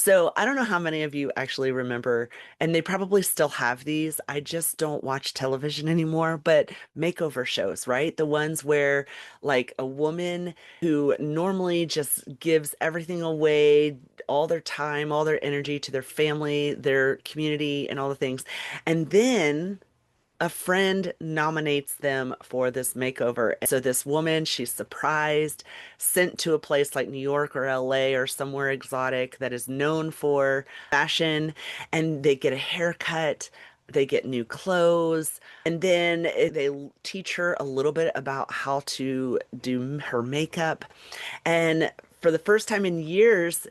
So I don't know how many of you actually remember, and they probably still have these. I just don't watch television anymore, but makeover shows, right? The ones where like a woman who normally just gives everything away, all their time, all their energy to their family, their community, and all the things. And then a friend nominates them for this makeover. So this woman, she's surprised, sent to a place like New York or LA or somewhere exotic that is known for fashion, and they get a haircut. They get new clothes, and then they teach her a little bit about how to do her makeup. And for the first time in years,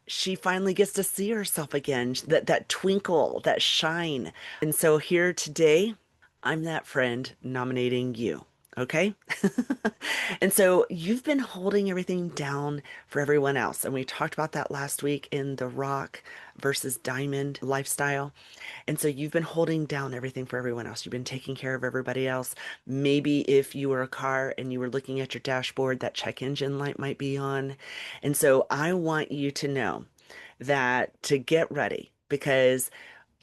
she finally gets to see herself again, that twinkle, that shine. And so here today, I'm that friend nominating you. Okay. And so you've been holding everything down for everyone else. And we talked about that last week in the rock versus diamond lifestyle. And so you've been holding down everything for everyone else. You've been taking care of everybody else. Maybe if you were a car and you were looking at your dashboard, that check engine light might be on. And so I want you to know that to get ready because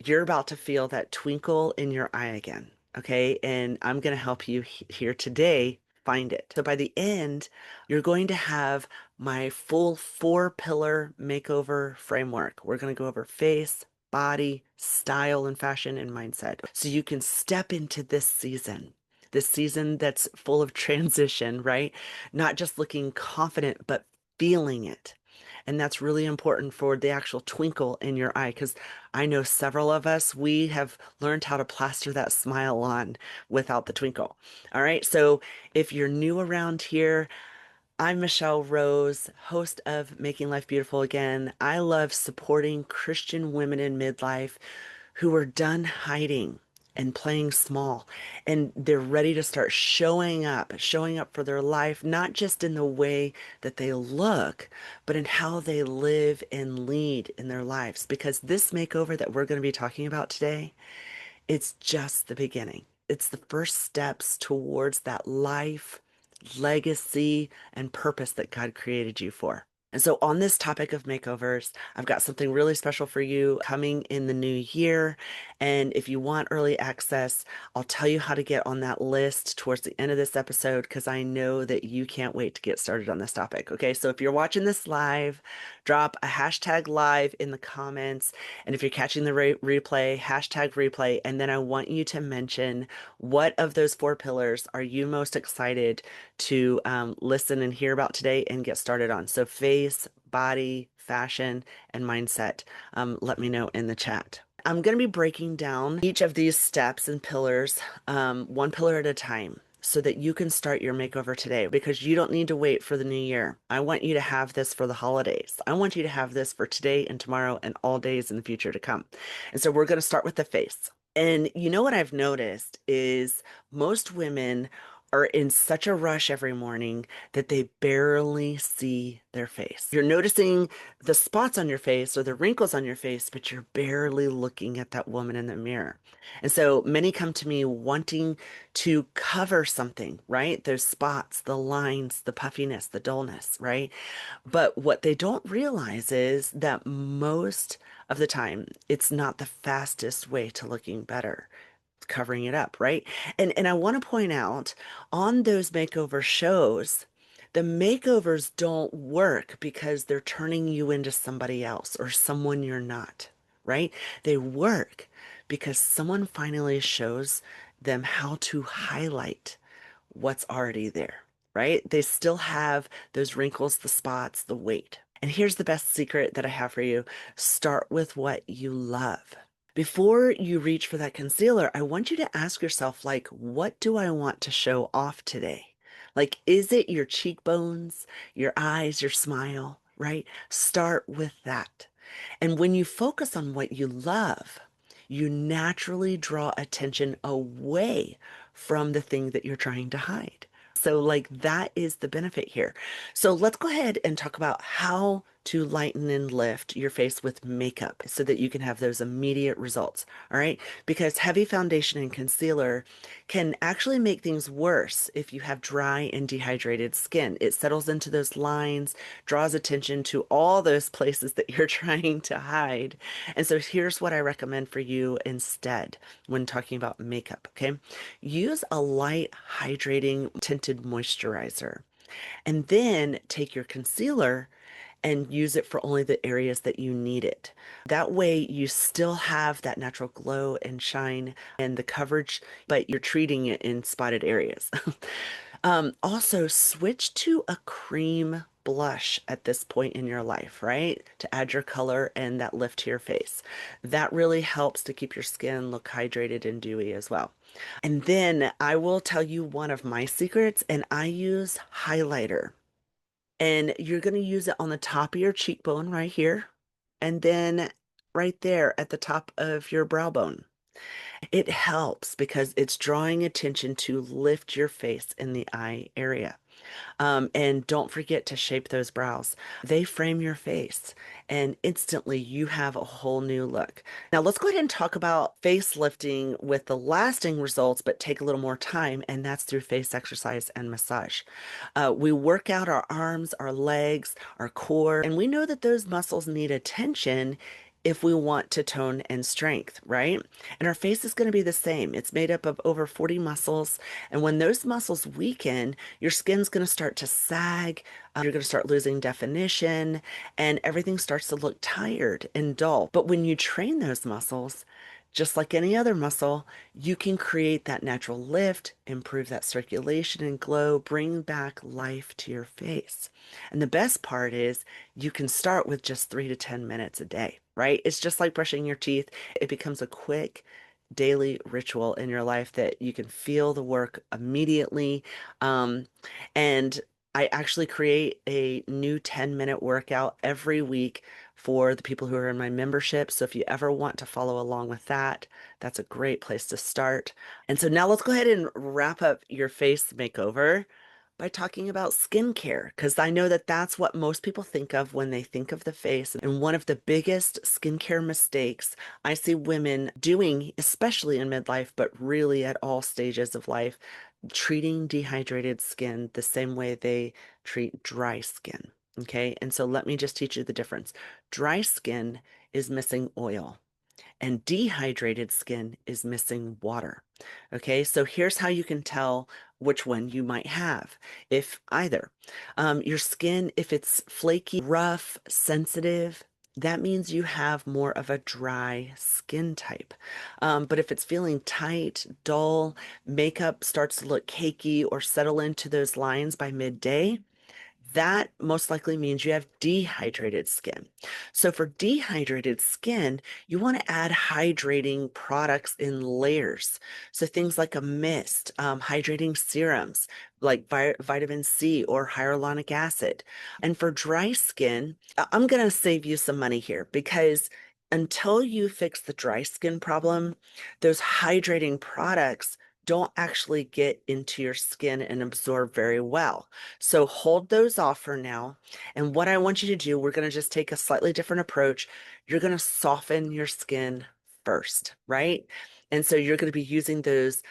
you're about to feel that twinkle in your eye again. Okay. And I'm going to help you here today find it. So by the end, you're going to have my full four-pillar makeover framework. We're going to go over face, body, style, and fashion and mindset. So you can step into this season that's full of transition, right? Not just looking confident, but feeling it. And that's really important for the actual twinkle in your eye because I know several of us, we have learned how to plaster that smile on without the twinkle. All right. So if you're new around here, I'm Michelle Rose, host of Making Life Beautiful Again. I love supporting Christian women in midlife who are done hiding and playing small, and they're ready to start showing up for their life, not just in the way that they look, but in how they live and lead in their lives. Because this makeover that we're going to be talking about today, it's just the beginning. It's the first steps towards that life, legacy, and purpose that God created you for. And so, on this topic of makeovers, I've got something really special for you coming in the new year. And if you want early access, I'll tell you how to get on that list towards the end of this episode because I know that you can't wait to get started on this topic. Okay, so if you're watching this live, drop a hashtag live in the comments. And if you're catching the replay, hashtag replay. And then I want you to mention what of those four pillars are you most excited to listen and hear about today and get started on. So face, body, fashion, and mindset. Let me know in the chat. I'm going to be breaking down each of these steps and pillars, one pillar at a time, so that you can start your makeover today because you don't need to wait for the new year. I want you to have this for the holidays. I want you to have this for today and tomorrow and all days in the future to come. And so we're going to start with the face. And you know what I've noticed is most women are in such a rush every morning that they barely see their face. You're noticing the spots on your face or the wrinkles on your face, but you're barely looking at that woman in the mirror. And so many come to me wanting to cover something, right? Those spots, the lines, the puffiness, the dullness, right? But what they don't realize is that most of the time, it's not the fastest way to looking better covering it up, right? And I want to point out on those makeover shows, the makeovers don't work because they're turning you into somebody else or someone you're not, right? They work because someone finally shows them how to highlight what's already there, right? They still have those wrinkles, the spots, the weight. And here's the best secret that I have for you. Start with what you love. Before you reach for that concealer, I want you to ask yourself, like, what do I want to show off today? Like, is it your cheekbones, your eyes, your smile, right? Start with that. And when you focus on what you love, you naturally draw attention away from the thing that you're trying to hide. So, like, that is the benefit here. So, let's go ahead and talk about how to lighten and lift your face with makeup so that you can have those immediate results. All right. Because heavy foundation and concealer can actually make things worse if you have dry and dehydrated skin. It settles into those lines, draws attention to all those places that you're trying to hide. And so here's what I recommend for you instead when talking about makeup. Okay. Use a light hydrating tinted moisturizer. And then take your concealer and use it for only the areas that you need it. That way, you still have that natural glow and shine and the coverage, but you're treating it in spotted areas. Also, switch to a cream blush at this point in your life, right? To add your color and that lift to your face. That really helps to keep your skin look hydrated and dewy as well. And then I will tell you one of my secrets, and I use highlighter. And you're going to use it on the top of your cheekbone right here, and then right there at the top of your brow bone. It helps because it's drawing attention to lift your face in the eye area. And don't forget to shape those brows. They frame your face, and instantly you have a whole new look. Now, let's go ahead and talk about facelifting with the lasting results, but take a little more time, and that's through face exercise and massage. We work out our arms, our legs, our core, and we know that those muscles need attention if we want to tone and strength, right? And our face is going to be the same. It's made up of over 40 muscles. And when those muscles weaken, your skin's going to start to sag. You're going to start losing definition, and everything starts to look tired and dull. But when you train those muscles, just like any other muscle, you can create that natural lift, improve that circulation and glow, bring back life to your face. And the best part is you can start with just 3 to 10 minutes a day, right? It's just like brushing your teeth. It becomes a quick daily ritual in your life that you can feel the work immediately. Um, and I actually create a new 10-minute workout every week for the people who are in my membership. So if you ever want to follow along with that, that's a great place to start. And so now let's go ahead and wrap up your face makeover by talking about skincare, because I know that that's what most people think of when they think of the face. And one of the biggest skincare mistakes I see women doing, especially in midlife, but really at all stages of life, treating dehydrated skin the same way they treat dry skin. Okay. And so let me just teach you the difference. Dry skin is missing oil, and dehydrated skin is missing water. Okay, so here's how you can tell which one you might have, if either. Your skin, if it's flaky, rough, sensitive, that means you have more of a dry skin type. But if it's feeling tight, dull, makeup starts to look cakey or settle into those lines by midday, that most likely means you have dehydrated skin. So for dehydrated skin, you want to add hydrating products in layers. So things like a mist, hydrating serums like vitamin C or hyaluronic acid. And for dry skin, I'm going to save you some money here because until you fix the dry skin problem, those hydrating products don't actually get into your skin and absorb very well. So hold those off for now. And what I want you to do, we're going to just take a slightly different approach. You're going to soften your skin first, right? And so you're going to be using those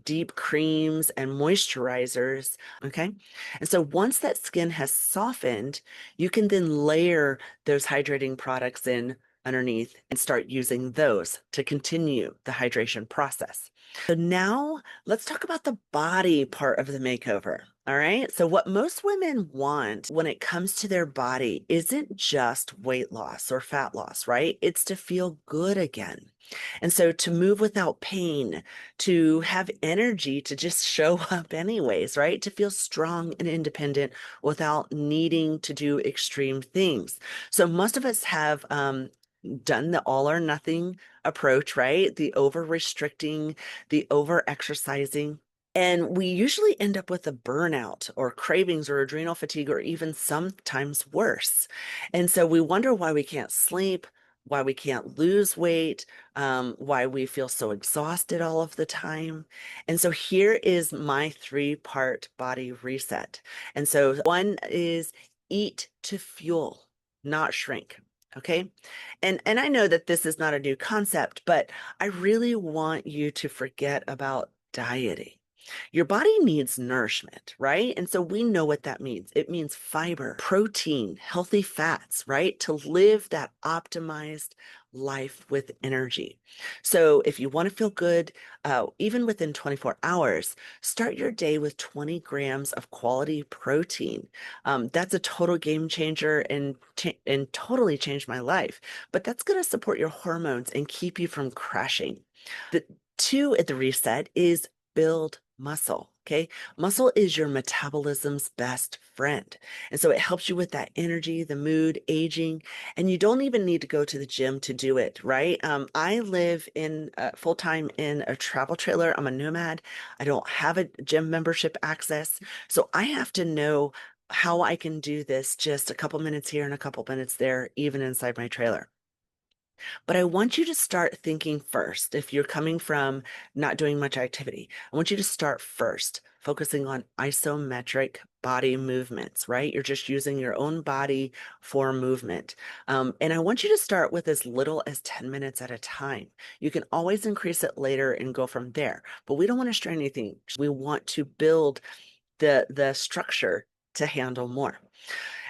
deep creams and moisturizers, okay? And so once that skin has softened, you can then layer those hydrating products in underneath and start using those to continue the hydration process. So now let's talk about the body part of the makeover. All right. So what most women want when it comes to their body isn't just weight loss or fat loss, right? It's to feel good again. And so to move without pain, to have energy to just show up anyways, right? To feel strong and independent without needing to do extreme things. So most of us have done the all or nothing approach, right? The over restricting, the over exercising. And we usually end up with a burnout or cravings or adrenal fatigue or even sometimes worse. And so we wonder why we can't sleep, why we can't lose weight, why we feel so exhausted all of the time. And so here is my 3-part body reset. And so one is eat to fuel. not shrink. Okay. And I know that this is not a new concept, but I really want you to forget about dieting. Your body needs nourishment, right? And so we know what that means. It means fiber, protein, healthy fats, right? To live that optimized life with energy. So if you want to feel good, even within 24 hours, start your day with 20 grams of quality protein. That's a total game changer and totally changed my life. But that's going to support your hormones and keep you from crashing. The two at the reset is build muscle. Okay. Muscle is your metabolism's best friend. And so it helps you with that energy, the mood, aging, and you don't even need to go to the gym to do it, right? I live in full time in a travel trailer. I'm a nomad. I don't have a gym membership access. So I have to know how I can do this just a couple minutes here and a couple minutes there, even inside my trailer. But I want you to start thinking first. If you're coming from not doing much activity, I want you to start first, focusing on isometric body movements, right? You're just using your own body for movement. And I want you to start with as little as 10 minutes at a time. You can always increase it later and go from there. But we don't want to strain anything. We want to build the structure to handle more.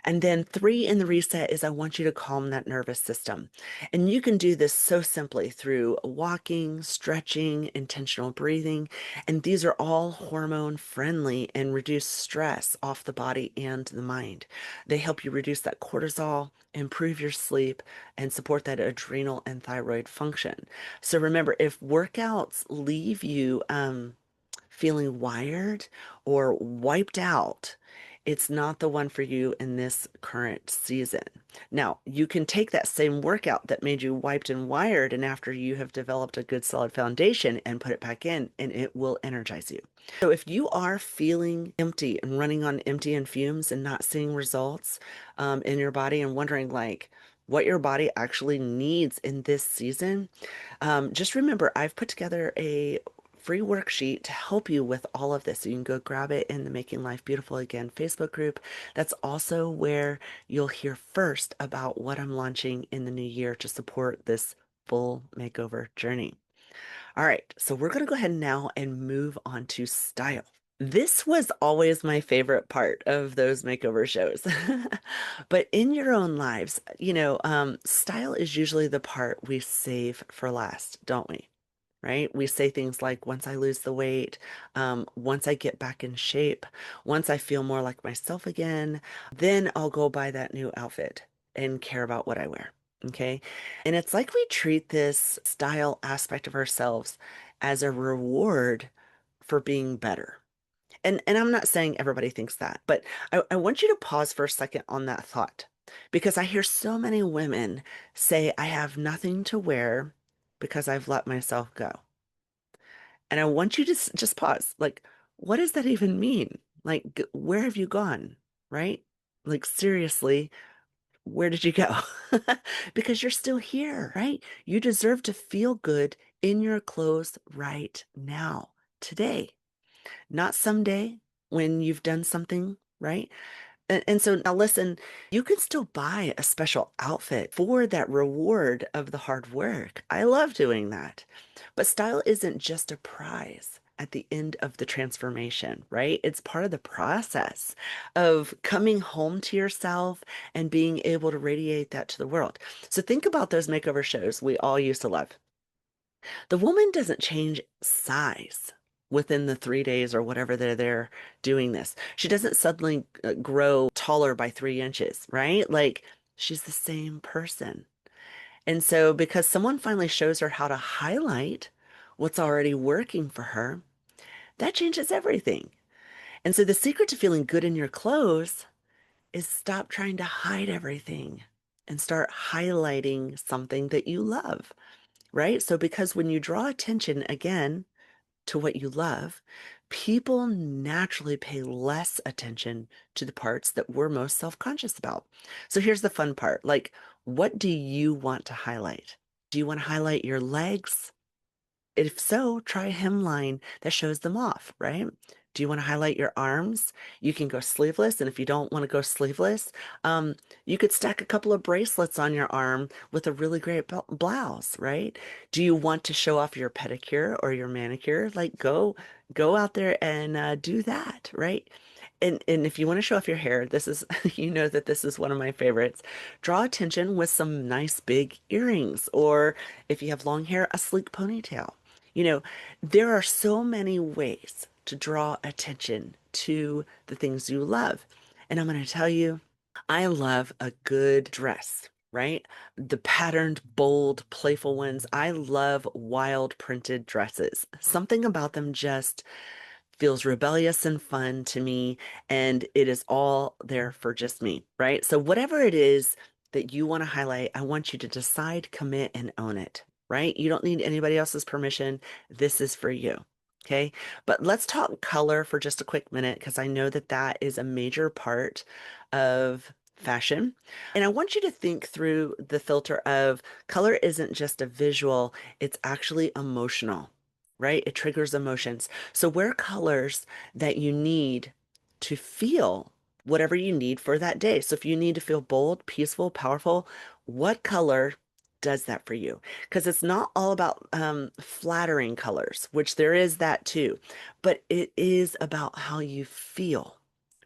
And then three in the reset is I want you to calm that nervous system. And you can do this so simply through walking, stretching, intentional breathing. And these are all hormone friendly and reduce stress off the body and the mind. They help you reduce that cortisol, improve your sleep, and support that adrenal and thyroid function. So remember, if workouts leave you feeling wired or wiped out, it's not the one for you in this current season. Now, you can take that same workout that made you wiped and wired, and after you have developed a good solid foundation and put it back in, and it will energize you. So, if you are feeling empty and running on empty and fumes and not seeing results in your body and wondering like what your body actually needs in this season, just remember, I've put together a free worksheet to help you with all of this. So you can go grab it in the Making Life Beautiful Again Facebook group. That's also where you'll hear first about what I'm launching in the new year to support this full makeover journey. All right, so we're going to go ahead now and move on to style. This was always my favorite part of those makeover shows. But in your own lives, style is usually the part we save for last, don't we? Right? We say things like, once I lose the weight, once I get back in shape, once I feel more like myself again, then I'll go buy that new outfit and care about what I wear. Okay. And it's like we treat this style aspect of ourselves as a reward for being better. And I'm not saying everybody thinks that, but I want you to pause for a second on that thought because I hear so many women say, I have nothing to wear because I've let myself go. And I want you to just pause. Like, what does that even mean? Like, where have you gone? Right? Like, seriously, where did you go? Because you're still here, right? You deserve to feel good in your clothes right now, today, not someday when you've done something, right? And so now listen, you can still buy a special outfit for that reward of the hard work. I love doing that. But style isn't just a prize at the end of the transformation, right? It's part of the process of coming home to yourself and being able to radiate that to the world. So think about those makeover shows we all used to love. The woman doesn't change size within the 3 days or whatever they're there doing this. She doesn't suddenly grow taller by 3 inches, right? Like she's the same person. And so, because someone finally shows her how to highlight what's already working for her, that changes everything. And so, the secret to feeling good in your clothes is stop trying to hide everything and start highlighting something that you love, right? So, because when you draw attention again to what you love, people naturally pay less attention to the parts that we're most self-conscious about. So here's the fun part. Like, what do you want to highlight? Do you want to highlight your legs? If so, try a hemline that shows them off, right? Do you want to highlight your arms? You can go sleeveless. And if you don't want to go sleeveless, um, you could stack a couple of bracelets on your arm with a really great blouse, right? Do you want to show off your pedicure or your manicure? Like go out there and do that, right? And if you want to show off your hair, this is you know that this is one of my favorites. Draw attention with some nice big earrings, or if you have long hair, a sleek ponytail. You know, there are so many ways to draw attention to the things you love. And I'm going to tell you, I love a good dress, right? The patterned, bold, playful ones. I love wild printed dresses. Something about them just feels rebellious and fun to me, and it is all there for just me, right? So whatever it is that you want to highlight, I want you to decide, commit, and own it, right? You don't need anybody else's permission. This is for you. Okay. But let's talk color for just a quick minute because I know that that is a major part of fashion. And I want you to think through the filter of color isn't just a visual, it's actually emotional, right? It triggers emotions. So wear colors that you need to feel whatever you need for that day. So if you need to feel bold, peaceful, powerful, what color does that for you? Because it's not all about flattering colors, which there is that too, but it is about how you feel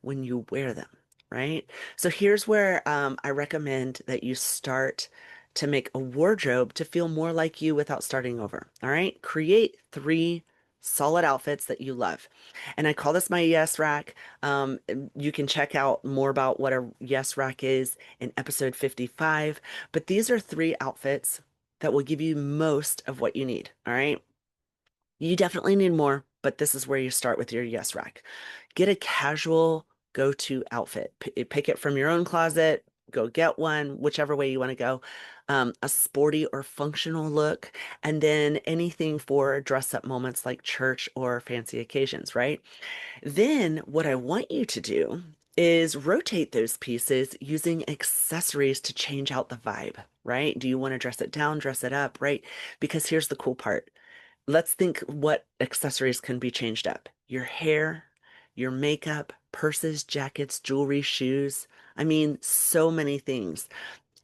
when you wear them, right? So here's where I recommend that you start to make a wardrobe to feel more like you without starting over. All right. Create three solid outfits that you love. And I call this my yes rack. You can check out more about what a yes rack is in episode 55. But these are three outfits that will give you most of what you need. All right. You definitely need more, but this is where you start with your yes rack. Get a casual go-to outfit. Pick it from your own closet, go get one, whichever way you want to go. A sporty or functional look, and then anything for dress-up moments like church or fancy occasions, right? Then what I want you to do is rotate those pieces using accessories to change out the vibe, right? Do you want to dress it down, dress it up, right? Because here's the cool part. Let's think what accessories can be changed up. Your hair, your makeup, purses, jackets, jewelry, shoes. I mean, so many things.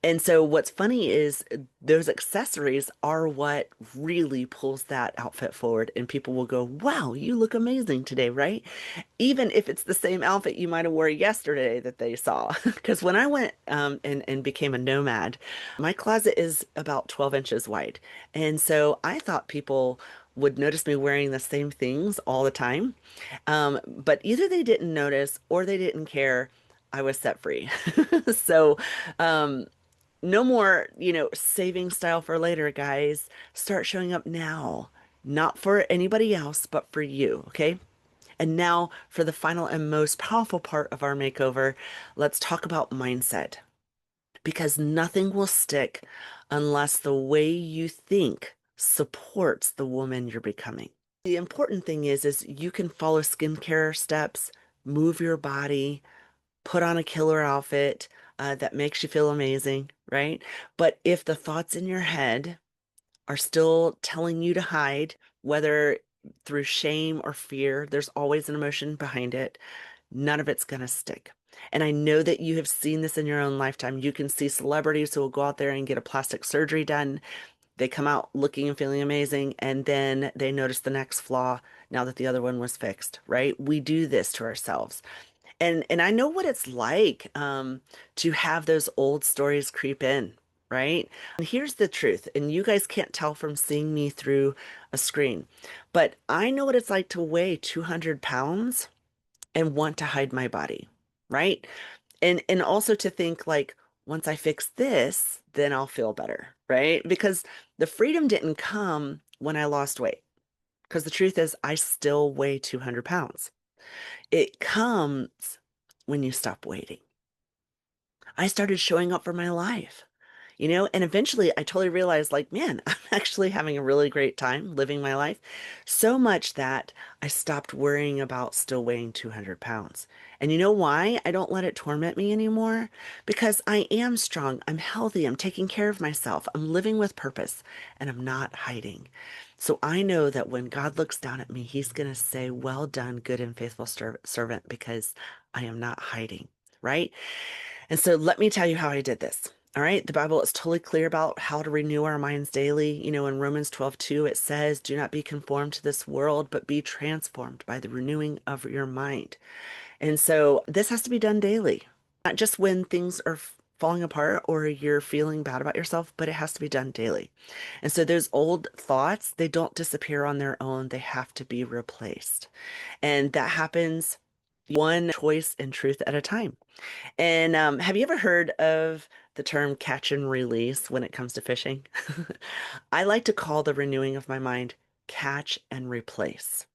And so what's funny is those accessories are what really pulls that outfit forward. And people will go, wow, you look amazing today, right? Even if it's the same outfit you might have wore yesterday that they saw. Because when I went and became a nomad, my closet is about 12 inches wide. And so I thought people would notice me wearing the same things all the time. But either they didn't notice or they didn't care. I was set free. So, um, no more, saving style for later, guys. Start showing up now, not for anybody else, but for you, okay? And now for the final and most powerful part of our makeover, let's talk about mindset. Because nothing will stick unless the way you think supports the woman you're becoming. The important thing is you can follow skincare steps, move your body, put on a killer outfit that makes you feel amazing, right? But if the thoughts in your head are still telling you to hide, whether through shame or fear, there's always an emotion behind it. None of it's going to stick. And I know that you have seen this in your own lifetime. You can see celebrities who will go out there and get a plastic surgery done. They come out looking and feeling amazing, and then they notice the next flaw now that the other one was fixed, right? We do this to ourselves. And I know what it's like to have those old stories creep in, right? And here's the truth, and you guys can't tell from seeing me through a screen, but I know what it's like to weigh 200 pounds and want to hide my body, right? And also to think like, once I fix this, then I'll feel better, right? Because the freedom didn't come when I lost weight. Because the truth is, I still weigh 200 pounds. It comes when you stop waiting. I started showing up for my life. And eventually I totally realized, like, man, I'm actually having a really great time living my life. So much that I stopped worrying about still weighing 200 pounds. And you know why I don't let it torment me anymore? Because I am strong, I'm healthy, I'm taking care of myself, I'm living with purpose, and I'm not hiding. So I know that when God looks down at me, he's going to say, well done, good and faithful servant, because I am not hiding, right? And so let me tell you how I did this. All right. The Bible is totally clear about how to renew our minds daily. In Romans 12:2, it says, do not be conformed to this world, but be transformed by the renewing of your mind. And so this has to be done daily, not just when things are falling apart or you're feeling bad about yourself, but it has to be done daily. And so those old thoughts, they don't disappear on their own. They have to be replaced. And that happens one choice and truth at a time. And have you ever heard of the term catch and release when it comes to fishing? I like to call the renewing of my mind catch and replace.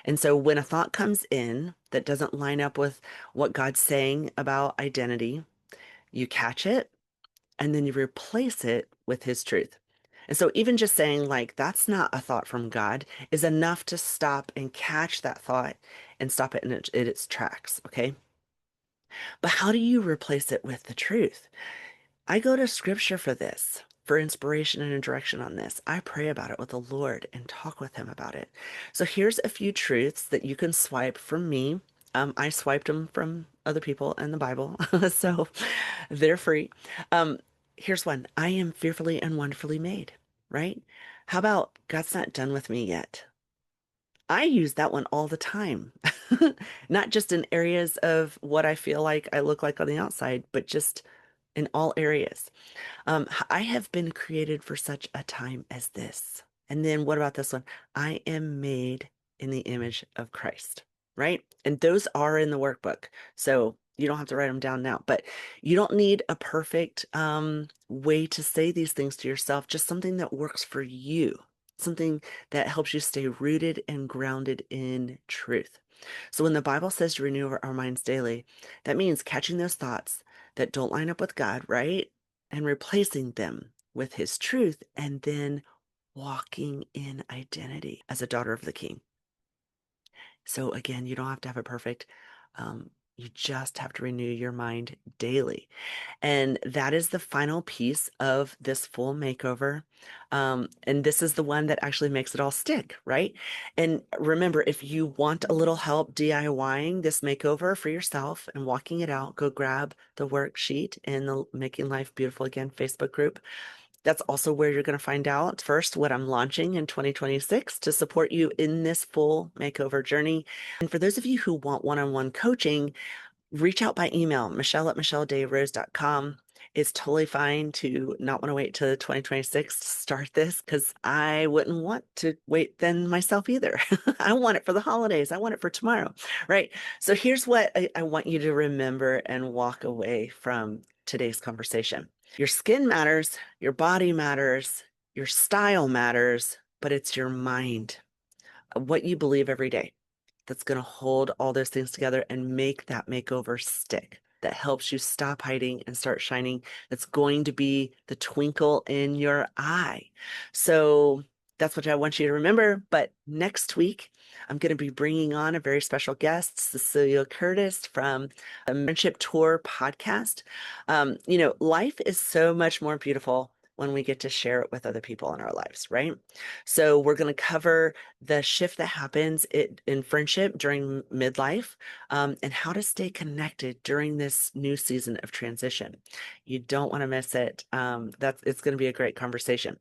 And so when a thought comes in that doesn't line up with what God's saying about identity, you catch it and then you replace it with his truth. And so even just saying like that's not a thought from God is enough to stop and catch that thought and stop it in its tracks, okay? But how do you replace it with the truth? I go to scripture for this, for inspiration and direction on this. I pray about it with the Lord and talk with him about it. So here's a few truths that you can swipe from me. I swiped them from other people in the Bible, so they're free. Um, Here's one. I am fearfully and wonderfully made, right? How about God's not done with me yet? I use that one all the time, not just in areas of what I feel like I look like on the outside, but just in all areas. I have been created for such a time as this. And then what about this one? I am made in the image of Christ, right? And those are in the workbook. So you don't have to write them down now, but you don't need a perfect way to say these things to yourself, just something that works for you, something that helps you stay rooted and grounded in truth. So when the Bible says to renew our minds daily, that means catching those thoughts that don't line up with God, right? And replacing them with his truth and then walking in identity as a daughter of the king. So again, you don't have to have it perfect. You just have to renew your mind daily. And that is the final piece of this full makeover. And this is the one that actually makes it all stick, right? And remember, if you want a little help DIYing this makeover for yourself and walking it out, go grab the worksheet in the Making Life Beautiful Again Facebook group. That's also where you're going to find out first what I'm launching in 2026 to support you in this full makeover journey. And for those of you who want one-on-one coaching, reach out by email, michelle@michelledayrose.com. It's totally fine to not want to wait till 2026 to start this because I wouldn't want to wait then myself either. I want it for the holidays. I want it for tomorrow, right? So here's what I want you to remember and walk away from today's conversation. Your skin matters, your body matters, your style matters, but it's your mind, what you believe every day that's going to hold all those things together and make that makeover stick. That helps you stop hiding and start shining. That's going to be the twinkle in your eye. So that's what I want you to remember. But next week, I'm going to be bringing on a very special guest, Cecilia Curtis from the Friendship Tour podcast. Life is so much more beautiful when we get to share it with other people in our lives, right? So we're going to cover the shift that happens in friendship during midlife, and how to stay connected during this new season of transition. You don't want to miss it. It's going to be a great conversation.